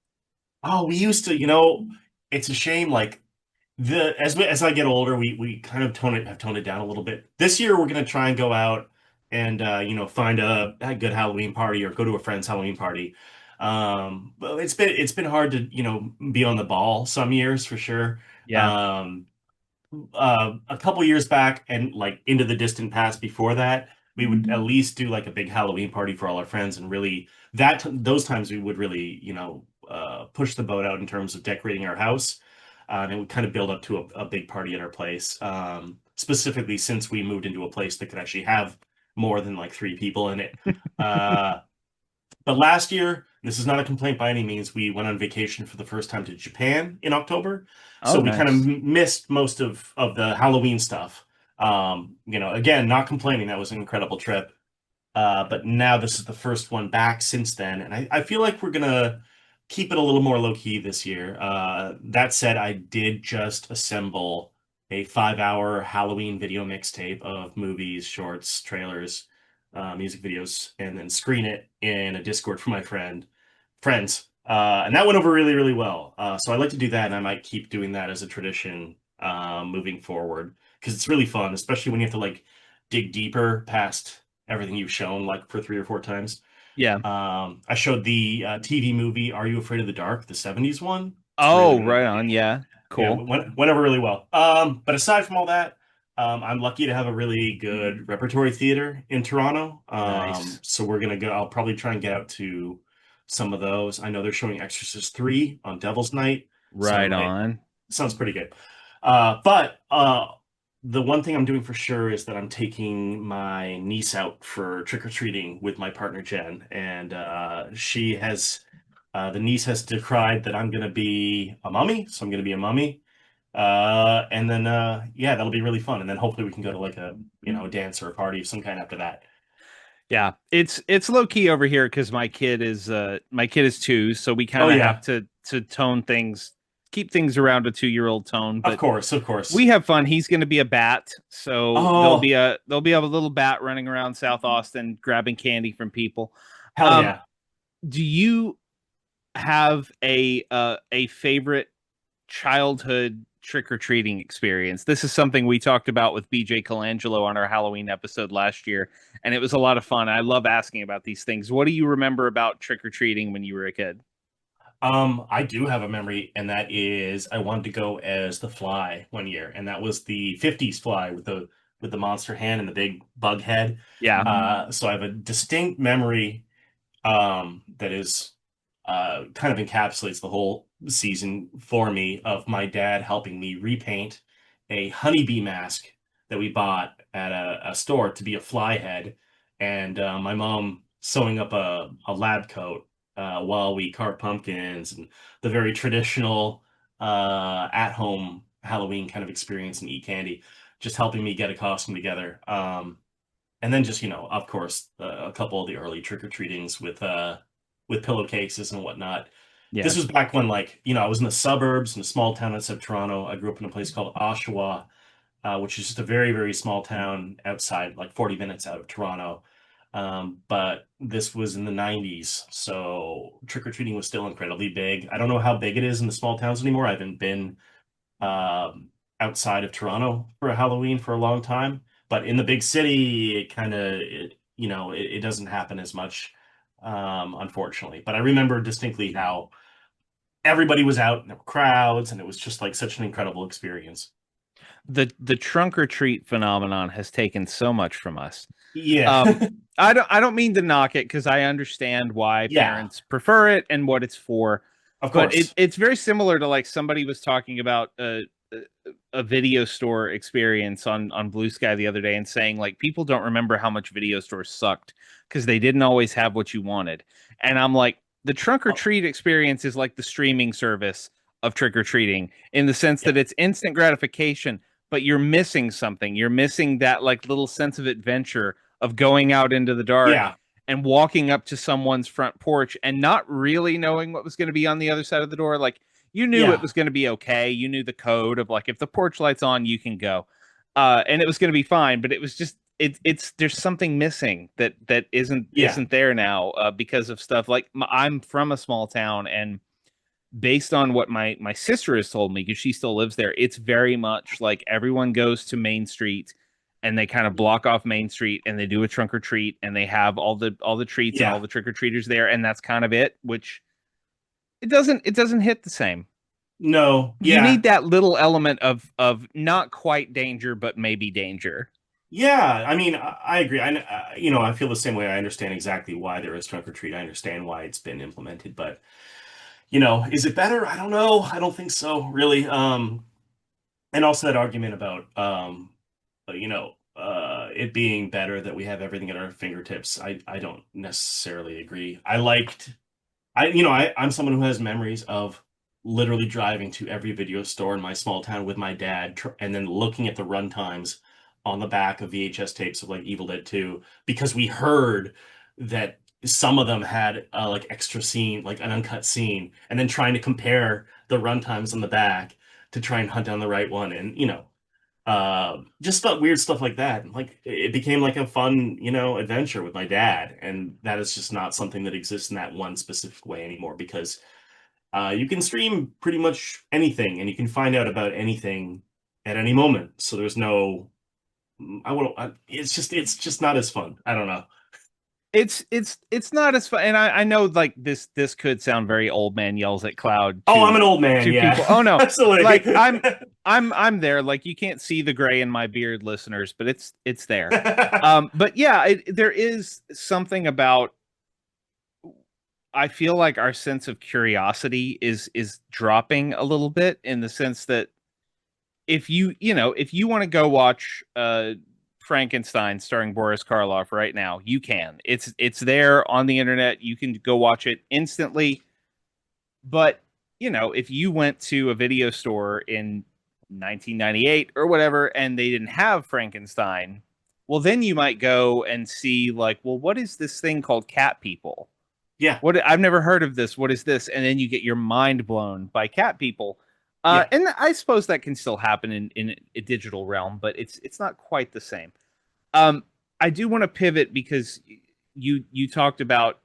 Oh, we used to, it's a shame. Like as I get older, we kind of have toned it down a little bit. This year, we're gonna try and go out and find a good Halloween party or go to a friend's Halloween party. But it's been hard to be on the ball some years for sure. Yeah. Um, a couple years back and like into the distant past before that, we would at least do like a big Halloween party for all our friends and really those times we would really, push the boat out in terms of decorating our house. And it would kind of build up to a big party at our place. Specifically since we moved into a place that could actually have more than like three people in it. Uh, but last year, this is not a complaint by any means. We went on vacation for the first time to Japan in October, so Oh, we kind of nice. missed most of the Halloween stuff. Again, not complaining. That was an incredible trip. But now this is the first one back since then, and I feel like we're gonna keep it a little more low key this year. That said, I did just assemble a 5-hour Halloween video mixtape of movies, shorts, trailers, music videos, and then screen it in a Discord for my friends. And that went over really, really well. So I like to do that, and I might keep doing that as a tradition moving forward because it's really fun, especially when you have to like dig deeper past everything you've shown like for 3 or 4 times. Yeah. I showed the TV movie Are You Afraid of the Dark, the 70s one. It's a really, Oh, really right on. Yeah. yeah, Cool. went over really well. But aside from all that, I'm lucky to have a really good repertory theater in Toronto. Nice. So we're gonna go. I'll probably try and get out to some of those. I know they're showing Exorcist 3 on Devil's Night, so I Right might. on. Sounds pretty good. But the one thing I'm doing for sure is that I'm taking my niece out for trick-or-treating with my partner Jen, and the niece has decried that I'm gonna be a mummy, so I'm gonna be a mummy. And then yeah, that'll be really fun. And then hopefully we can go to like a a dance or a party of some kind after that. Yeah, it's low key over here because my kid is 2, so we Oh kind of have yeah, to tone things, keep things around a 2-year-old tone. of But course, of course. we have fun. He's going to be a bat, so Oh, there'll be a little bat running around South Austin grabbing candy from people. hell Um, yeah. do you have a favorite childhood trick or treating experience? This is something we talked about with BJ Colangelo on our Halloween episode last year, and it was a lot of fun. I love asking about these things. What do you remember about trick or treating when you were a kid? I do have a memory, and that is I wanted to go as the Fly one year, and that was the '50s Fly with the monster hand and the big bug head. Yeah, So I have a distinct memory that is kind of encapsulates the whole season for me of my dad helping me repaint a honeybee mask that we bought at a store to be a fly head, and my mom sewing up a lab coat while we carved pumpkins and the very traditional at-home Halloween kind of experience and eat candy, just helping me get a costume together. And then just, of course, a couple of the early trick-or-treatings with pillowcases and whatnot. yeah. This was back when, like, I was in the suburbs in a small town outside of Toronto. I grew up in a place called Oshawa, which is just a very, very small town outside, like 40 minutes out of Toronto. But this was in the 90s, so trick-or-treating was still incredibly big. I don't know how big it is in the small towns anymore. I haven't been um, outside of Toronto for a Halloween for a long time. But in the big city, it kind of, it doesn't happen as much, unfortunately. But I remember distinctly how everybody was out and there were crowds, and it was just like such an incredible experience. The trunk or treat phenomenon has taken so much from us. Yeah. Um, I don't mean to knock it because I understand why Yeah, parents prefer it and what it's for, of but course. it's very similar to like somebody was talking about a video store experience on Blue Sky the other day and saying like people don't remember how much video stores sucked because they didn't always have what you wanted. And I'm like, the trunk or Oh, treat experience is like the streaming service of trick or treating in the sense yeah. that it's instant gratification, but you're missing something. You're missing that like little sense of adventure of going out into the dark Yeah. and walking up to someone's front porch and not really knowing what was going to be on the other side of the door. Like you knew it Yeah. was going to be okay. You knew the code of like if the porch light's on, you can go, and it was going to be fine. But it was just it's there's something missing that Yeah. isn't there now because of stuff like I'm from a small town and based on what my sister has told me because she still lives there, it's very much like everyone goes to Main Street and they kind of block off Main Street and they do a trunk or treat and they have all the treats and all Yeah. the trick or treaters there and that's kind of it, which it doesn't hit the same. No. You Yeah. need that little element of not quite danger but maybe danger. Yeah, I mean, I agree. I feel the same way. I understand exactly why there is trunk or treat. I understand why it's been implemented, but is it better? I don't know. I don't think so, really. And also that argument about, it being better that we have everything at our fingertips. I don't necessarily agree. I'm someone who has memories of literally driving to every video store in my small town with my dad and then looking at the run times on the back of VHS tapes of like Evil Dead 2 because we heard that some of them had like extra scene, like an uncut scene, and then trying to compare the run times on the back to try and hunt down the right one. And Just stuff, weird stuff like that. Like it became like a fun, adventure with my dad, and that is just not something that exists in that one specific way anymore because you can stream pretty much anything, and you can find out about anything at any moment. So there's no, I won't. It's just not as fun. I don't know. It's not as fun, and I know like this could sound very old man yells at cloud Oh, I'm an old man. to Yeah, people. Oh no, like absolutely. I'm there. Like you can't see the gray in my beard, listeners, but it's there. But yeah, there is something about. I feel like our sense of curiosity is dropping a little bit in the sense that if you want to go watch Frankenstein starring Boris Karloff right now, you can. It's there on the internet. You can go watch it instantly. But, if you went to a video store in 1998 or whatever and they didn't have Frankenstein, well then you might go and see like, well, what is this thing called Cat People? Yeah, What I've never heard of this. What is this? And then you get your mind blown by Cat People. yeah. And I suppose that can still happen in a digital realm, but it's not quite the same. Um, I do want to pivot because you talked about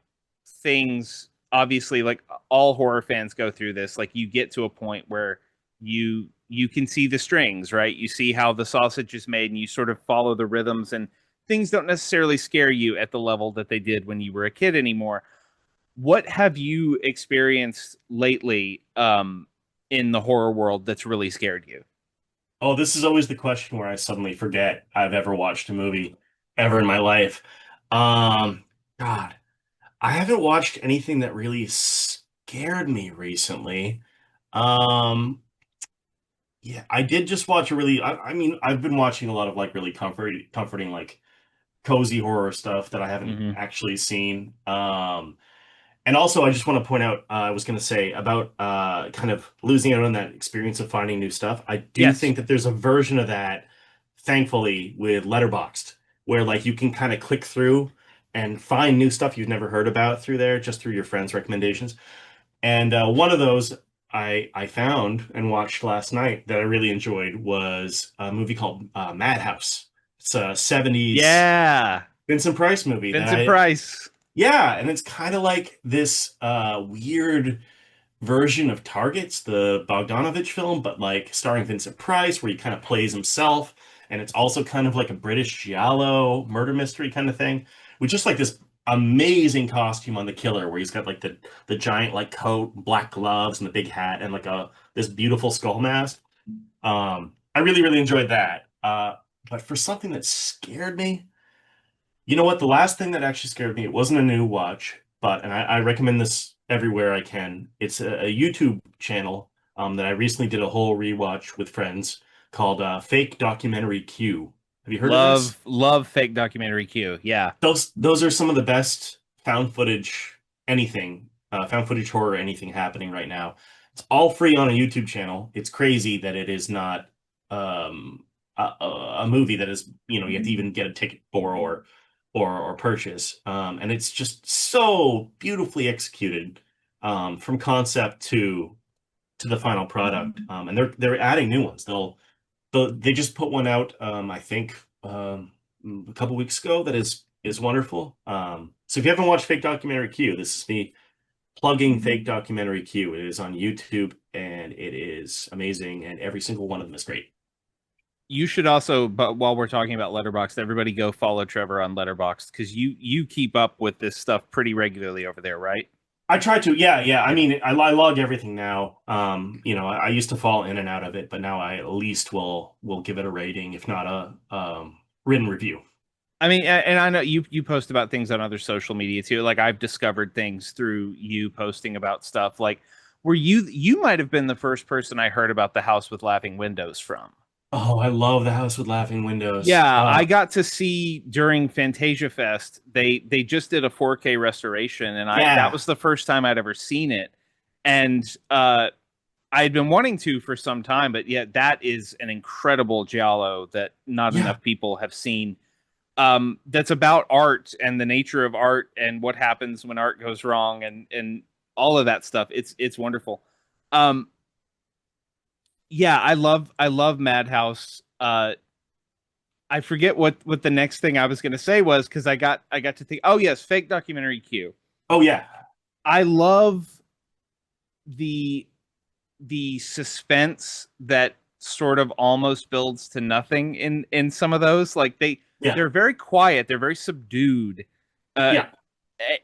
things. Obviously, like all horror fans go through this. Like you get to a point where you can see the strings, right? You see how the sausage is made, and you sort of follow the rhythms, and things don't necessarily scare you at the level that they did when you were a kid anymore. What have you experienced lately in the horror world that's really scared you? Oh, this is always the question where I suddenly forget I've ever watched a movie ever in my life. Um, God, I haven't watched anything that really scared me recently. Um, yeah, I did just watch a really, I mean, I've been watching a lot of like really comforting, like cozy horror stuff that I haven't Hmm. actually seen. And also, I just want to point out, I was going to say about kind of losing out on that experience of finding new stuff. I do Yes. think that there's a version of that, thankfully, with Letterboxd, where like you can kind of click through and find new stuff you've never heard about through there, just through your friends' recommendations. And one of those I found and watched last night that I really enjoyed was a movie called Madhouse. It's a 70s Yeah. Vincent Price movie that Vincent I Price. yeah, and it's kind of like this weird version of Targets, the Bogdanovich film, but like starring Vincent Price, where he kind of plays himself, and it's also kind of like a British giallo murder mystery kind of thing, with just like this amazing costume on the killer, where he's got like the giant like coat, black gloves, and the big hat, and like a this beautiful skull mask. I really really enjoyed that. But for something that scared me. You know what? The last thing that actually scared me, it wasn't a new watch, but and I recommend this everywhere I can. It's a YouTube channel that I recently did a whole rewatch with friends called Fake Documentary Q. Have you heard of this? Love fake documentary Q. Yeah. Those are some of the best found footage horror anything happening right now. It's all free on a YouTube channel. It's crazy that it is not a movie that is, you have to even get a ticket for or purchase. And it's just so beautifully executed from concept to the final product. And they're adding new ones. They just put one out, I think, a couple weeks ago that is wonderful. So if you haven't watched Fake Documentary Q, this is me plugging Fake Documentary Q. It is on YouTube and it is amazing, and every single one of them is great. You should also, but while we're talking about Letterboxd, everybody go follow Trevor on Letterboxd because you keep up with this stuff pretty regularly over there, right? I try to, yeah, yeah. I Yeah. mean, I log everything now. I used to fall in and out of it, but now I at least will give it a rating, if not a written review. I mean, and I know you post about things on other social media too. Like I've discovered things through you posting about stuff. Like, where you might have been the first person I heard about the house with laughing windows from. Oh, I love the House with Laughing Windows. Yeah, I got to see during Fantasia Fest. They just did a 4K restoration, and I that Yeah, was the first time I'd ever seen it. And I had been wanting to for some time, but yeah, that is an incredible giallo that not yeah, enough people have seen. That's about art and the nature of art and what happens when art goes wrong and all of that stuff. It's wonderful. Um, yeah, I love Madhouse. uh I forget what the next thing I was going to say was, because I got to think, oh yes, fake documentary Q. Oh yeah. I love the the suspense that sort of almost builds to nothing in some of those. Like Yeah. they're very quiet, they're very subdued uh Yeah.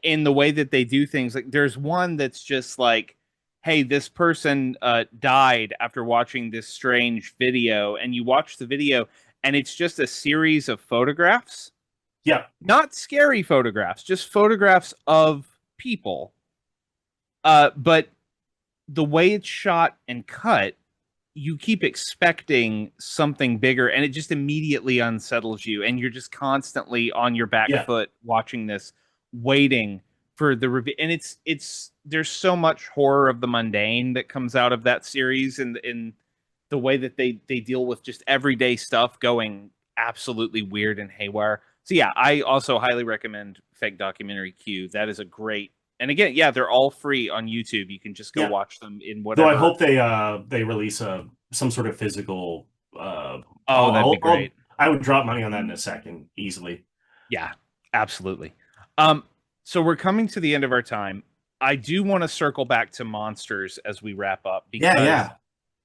in the way that they do things. Like there's one that's just like, hey, this person died after watching this strange video, and you watch the video and it's just a series of photographs, Yeah. not scary photographs, just photographs of people. But the way it's shot and cut, you keep expecting something bigger, and it just immediately unsettles you, and you're just constantly on your back Yeah. foot watching this, waiting for the review. And it's there's so much horror of the mundane that comes out of that series, and in the way that they deal with just everyday stuff going absolutely weird and haywire. So yeah, I also highly recommend Fake Documentary Q. That is a great, and again, yeah, they're all free on YouTube. You can just go Yeah. watch them in Though I whatever. hope they release a some sort of physical Oh, that'd be great. I would drop money on that in a second easily. Yeah, absolutely. Um, so we're coming to the end of our time. I do want to circle back to monsters as we wrap up, Yeah, because yeah.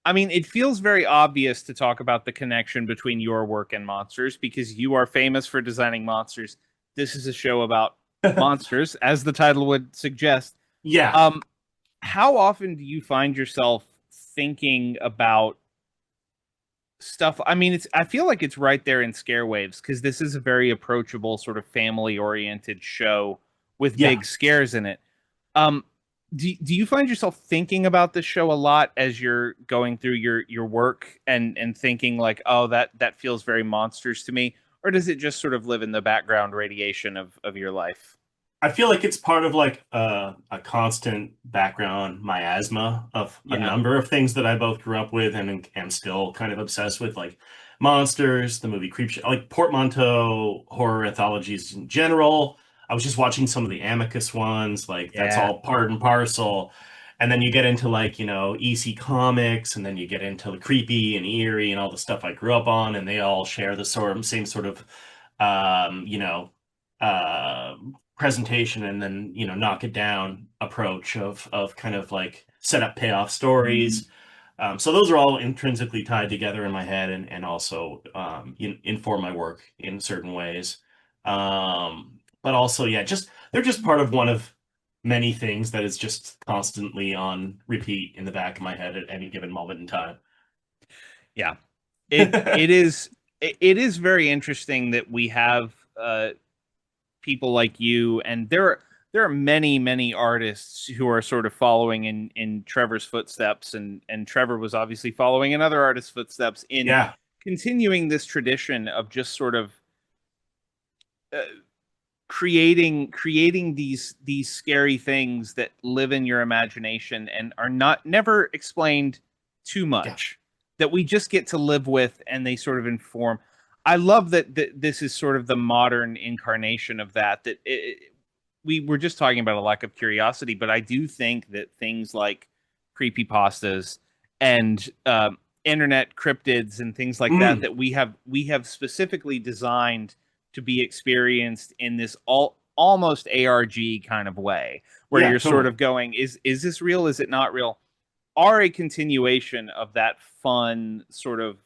I mean, it feels very obvious to talk about the connection between your work and monsters, because you are famous for designing monsters. This is a show about monsters, as the title would suggest. Yeah. Um, how often do you find yourself thinking about stuff? I mean, it's I feel like it's right there in Scarewaves, because this is a very approachable, sort of family oriented show with Yeah. big scares in it. Um, do you find yourself thinking about this show a lot as you're going through your work, and thinking like, oh, that feels very monsters to me, or does it just sort of live in the background radiation of your life? I feel like it's part of like a constant background miasma of a Yeah, number of things that I both grew up with and am still kind of obsessed with, like monsters, the movie Creepshow, like portmanteau horror anthologies in general. I was just watching some of the Amicus ones, like that's yeah. all part and parcel. And then you get into like, EC Comics, and then you get into the creepy and eerie and all the stuff I grew up on, and they all share the same sort of um, you know, uh presentation and then knock it down approach of kind of like set up payoff stories. So those are all intrinsically tied together in my head, and also inform my work in certain ways. But also, yeah, just they're just part of one of many things that is just constantly on repeat in the back of my head at any given moment in time. Yeah. It is very interesting that we have people like you, and there are many artists who are sort of following in Trevor's footsteps, and Trevor was obviously following in other artists' footsteps in Yeah, continuing this tradition of just sort of uh, creating these scary things that live in your imagination and are not never explained too yeah, much, that we just get to live with, and they sort of inform. I love that this is sort of the modern incarnation of we were just talking about a lack of curiosity, but I do think that things like creepy pastas and internet cryptids and things like that, mm, that we have specifically designed to be experienced in this almost ARG kind of way, where yeah, you're sort totally. of going, is this real? Is it not real? Are a continuation of that fun sort of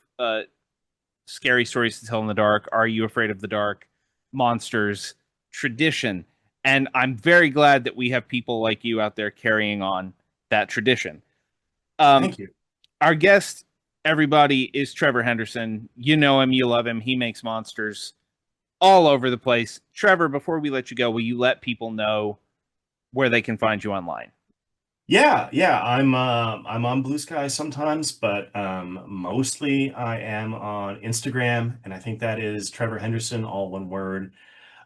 scary stories to tell in the dark. Are you afraid of the dark? Monsters tradition. And I'm very glad that we have people like you out there carrying on that tradition. Um, Thank you. our guest, everybody, is Trevor Henderson. You know him, you love him. He makes monsters all over the place. Trevor, before we let you go, will you let people know where they can find you online? Yeah, yeah, I'm on Blue Sky sometimes, but mostly I am on Instagram, and I think that is Trevor Henderson, all one word.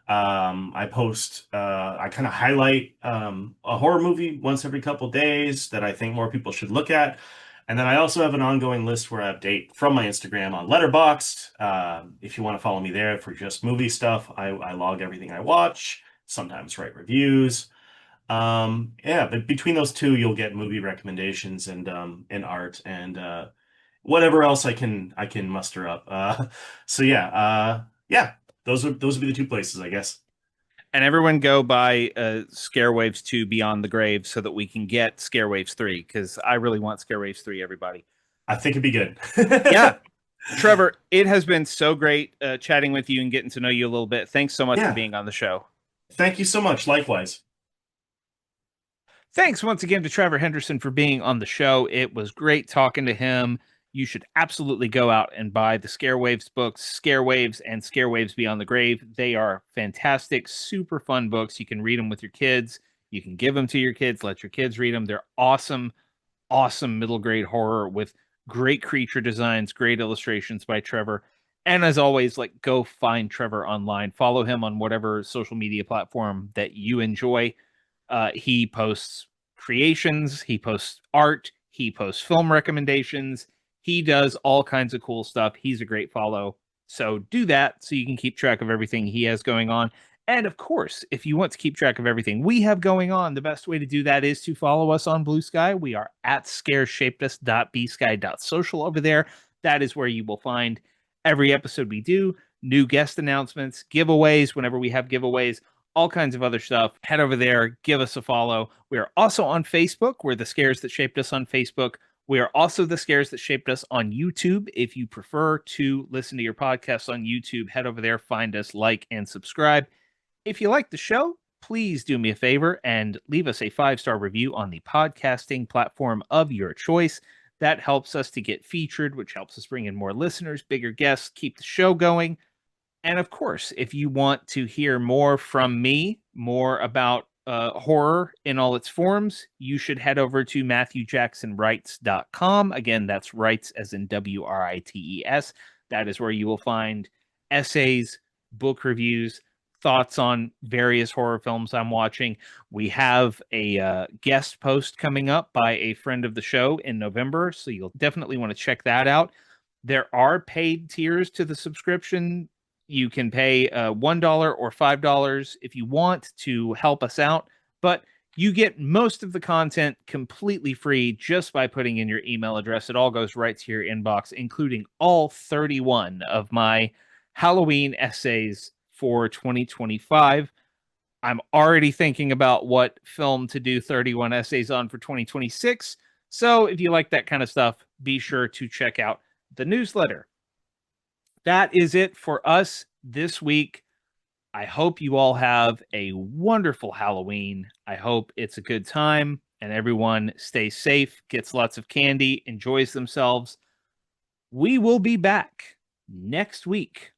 I post, I kind of highlight a horror movie once every couple days that I think more people should look at. And then I also have an ongoing list where I update from my Instagram on Letterboxd. If you want to follow me there for just movie stuff, I log everything I watch, sometimes write reviews. Yeah, but between those two, you'll get movie recommendations and art, and whatever else I can muster up. So yeah, those would be the two places, I guess. And everyone go buy Scarewaves 2 Beyond the Grave so that we can get Scarewaves 3 because I really want Scarewaves 3, everybody. I think it'd be good. Yeah, Trevor, it has been so great chatting with you and getting to know you a little bit. Thanks so much for Yeah, being on the show. thank you so much. Likewise. Thanks once again to Trevor Henderson for being on the show. It was great talking to him. You should absolutely go out and buy the Scarewaves books, Scarewaves and Scarewaves Beyond the Grave. They are fantastic, super fun books. You can read them with your kids. You can give them to your kids, let your kids read them. They're awesome, awesome middle grade horror with great creature designs, great illustrations by Trevor. And as always, like go find Trevor online. Follow him on whatever social media platform that you enjoy. He posts creations, he posts art, he posts film recommendations. He does all kinds of cool stuff. He's a great follow. So do that so you can keep track of everything he has going on. And of course, if you want to keep track of everything we have going on, the best way to do that is to follow us on Blue Sky. We are at scareshapedus.bsky.social over there. That is where you will find every episode we do, new guest announcements, giveaways whenever we have giveaways, all kinds of other stuff. Head over there, give us a follow. We are also on Facebook. We're the Scares That Shaped Us on Facebook. We are also the Scares That Shaped Us on YouTube. If you prefer to listen to your podcasts on YouTube, head over there, find us, like, and subscribe. If you like the show, please do me a favor and leave us a 5-star review on the podcasting platform of your choice. That helps us to get featured, which helps us bring in more listeners, bigger guests, keep the show going. And of course, if you want to hear more from me, more about horror in all its forms, you should head over to MatthewJacksonWrites.com. Again, that's writes as in WRITES. That is where you will find essays, book reviews, thoughts on various horror films I'm watching. We have a guest post coming up by a friend of the show in November, so you'll definitely want to check that out. There are paid tiers to the subscription. You can pay $1 or $5 if you want to help us out, but you get most of the content completely free just by putting in your email address. It all goes right to your inbox, including all 31 of my Halloween essays for 2025. I'm already thinking about what film to do 31 essays on for 2026. So if you like that kind of stuff, be sure to check out the newsletter. That is it for us this week. I hope you all have a wonderful Halloween. I hope it's a good time and everyone stays safe, gets lots of candy, enjoys themselves. We will be back next week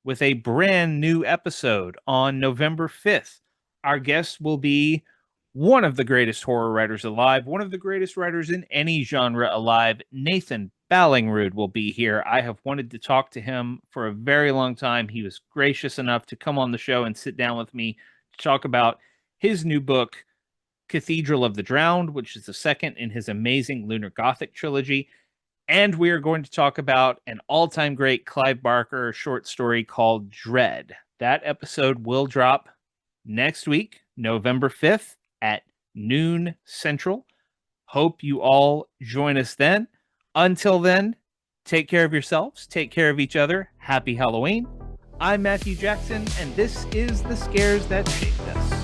with a brand new episode on November 5th. Our guest will be one of the greatest horror writers alive, one of the greatest writers in any genre alive, Nathan Ballingrud will be here. I have wanted to talk to him for a very long time. He was gracious enough to come on the show and sit down with me to talk about his new book, Cathedral of the Drowned, which is the second in his amazing Lunar Gothic trilogy. And we are going to talk about an all-time great Clive Barker short story called Dread. That episode will drop next week, November 5th at noon Central. Hope you all join us then. Until then, take care of yourselves, take care of each other. Happy Halloween. I'm Matthew Jackson, and this is The Scares That Shaped Us.